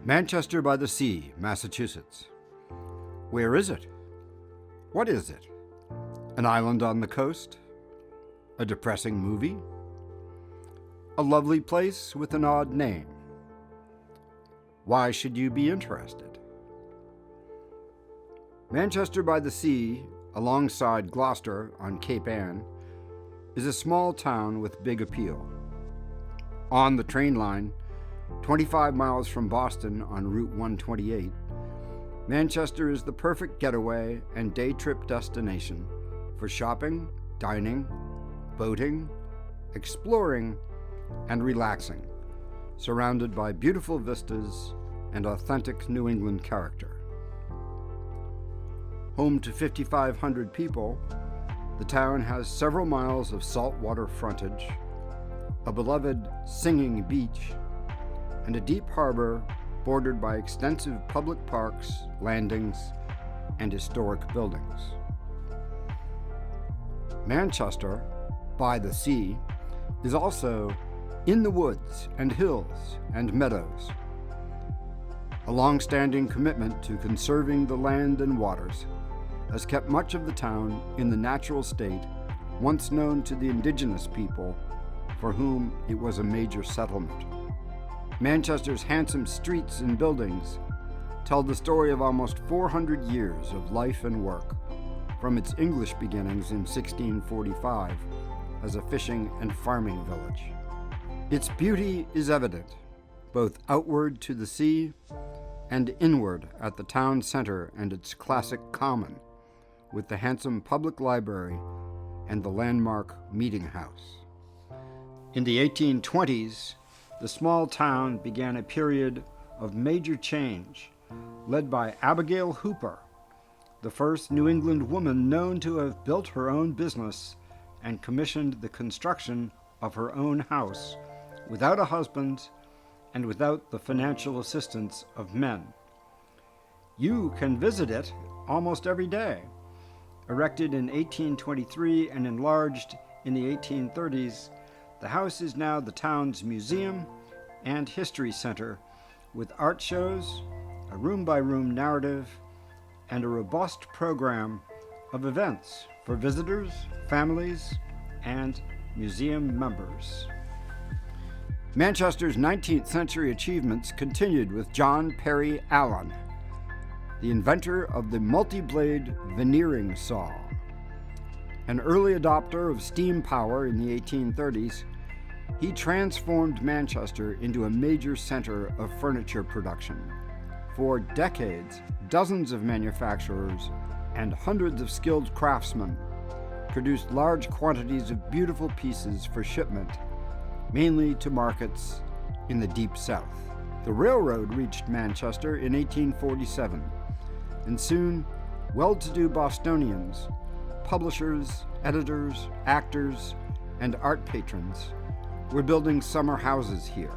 Manchester by the Sea, Massachusetts. Where is it? What is it? An island on the coast? A depressing movie? A lovely place with an odd name? Why should you be interested? Manchester by the Sea, alongside Gloucester on Cape Ann, is a small town with big appeal. On the train line, 25 miles from Boston on Route 128, Manchester is the perfect getaway and day trip destination for shopping, dining, boating, exploring, and relaxing, surrounded by beautiful vistas and authentic New England character. Home to 5,500 people, the town has several miles of saltwater frontage, a beloved singing beach, and a deep harbor bordered by extensive public parks, landings, and historic buildings. Manchester, by the sea, is also in the woods and hills and meadows. A long-standing commitment to conserving the land and waters has kept much of the town in the natural state once known to the indigenous people for whom it was a major settlement. Manchester's handsome streets and buildings tell the story of almost 400 years of life and work, from its English beginnings in 1645 as a fishing and farming village. Its beauty is evident, both outward to the sea and inward at the town center and its classic common, with the handsome public library and the landmark meeting house. In the 1820s, the small town began a period of major change, led by Abigail Hooper, the first New England woman known to have built her own business and commissioned the construction of her own house without a husband and without the financial assistance of men. You can visit it almost every day. Erected in 1823 and enlarged in the 1830s, the house is now the town's museum and history center, with art shows, a room-by-room narrative, and a robust program of events for visitors, families, and museum members. Manchester's 19th century achievements continued with John Perry Allen, the inventor of the multi-blade veneering saw. An early adopter of steam power in the 1830s, he transformed Manchester into a major center of furniture production. For decades, dozens of manufacturers and hundreds of skilled craftsmen produced large quantities of beautiful pieces for shipment, mainly to markets in the Deep South. The railroad reached Manchester in 1847, and soon well-to-do Bostonians, publishers, editors, actors, and art patrons were building summer houses here.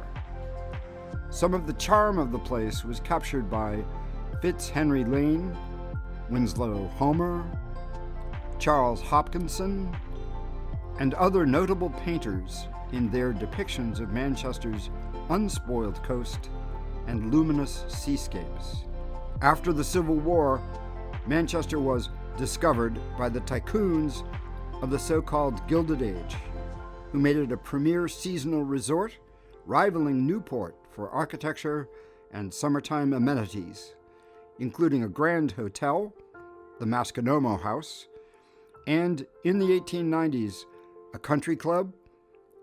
Some of the charm of the place was captured by Fitzhenry Lane, Winslow Homer, Charles Hopkinson, and other notable painters in their depictions of Manchester's unspoiled coast and luminous seascapes. After the Civil War, Manchester was discovered by the tycoons of the so-called Gilded Age, who made it a premier seasonal resort, rivaling Newport for architecture and summertime amenities, including a grand hotel, the Masconomo House, and in the 1890s, a country club,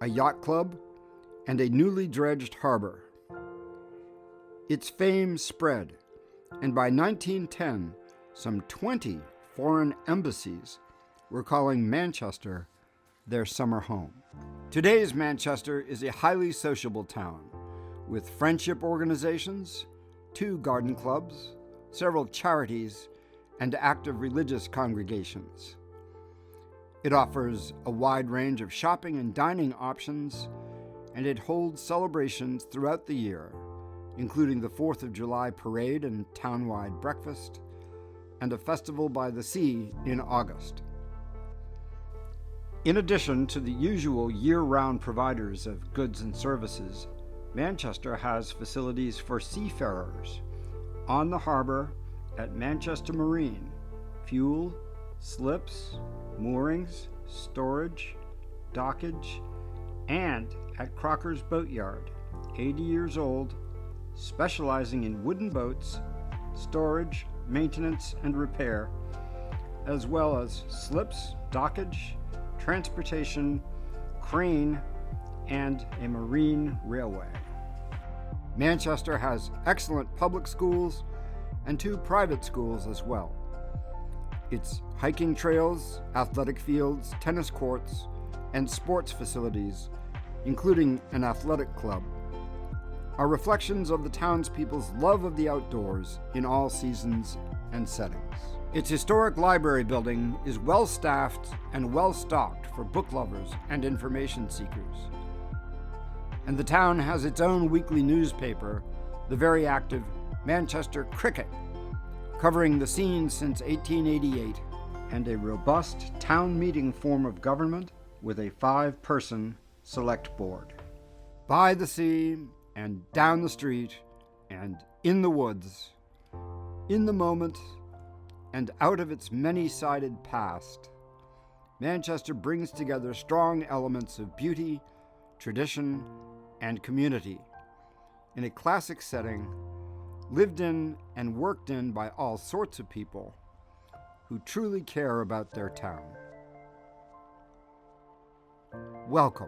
a yacht club, and a newly dredged harbor. Its fame spread, and by 1910, some 20 foreign embassies were calling Manchester their summer home. Today's Manchester is a highly sociable town, with friendship organizations, 2 garden clubs, several charities, and active religious congregations. It offers a wide range of shopping and dining options, and it holds celebrations throughout the year, including the 4th of July parade and townwide breakfast, and a festival by the sea in August. In addition to the usual year-round providers of goods and services, Manchester has facilities for seafarers on the harbor at Manchester Marine: fuel, slips, moorings, storage, dockage, and at Crocker's Boatyard, 80 years old, specializing in wooden boats, storage, maintenance, and repair, as well as slips, dockage, transportation, crane, and a marine railway. Manchester has excellent public schools and 2 private schools as well. Its hiking trails, athletic fields, tennis courts, and sports facilities, including an athletic club, are reflections of the townspeople's love of the outdoors in all seasons and settings. Its historic library building is well staffed and well stocked for book lovers and information seekers. And the town has its own weekly newspaper, the very active Manchester Cricket, covering the scene since 1888, and a robust town meeting form of government with a 5-person select board. By the sea and down the street and in the woods, in the moment and out of its many-sided past, Manchester brings together strong elements of beauty, tradition, and community in a classic setting, lived in and worked in by all sorts of people who truly care about their town. Welcome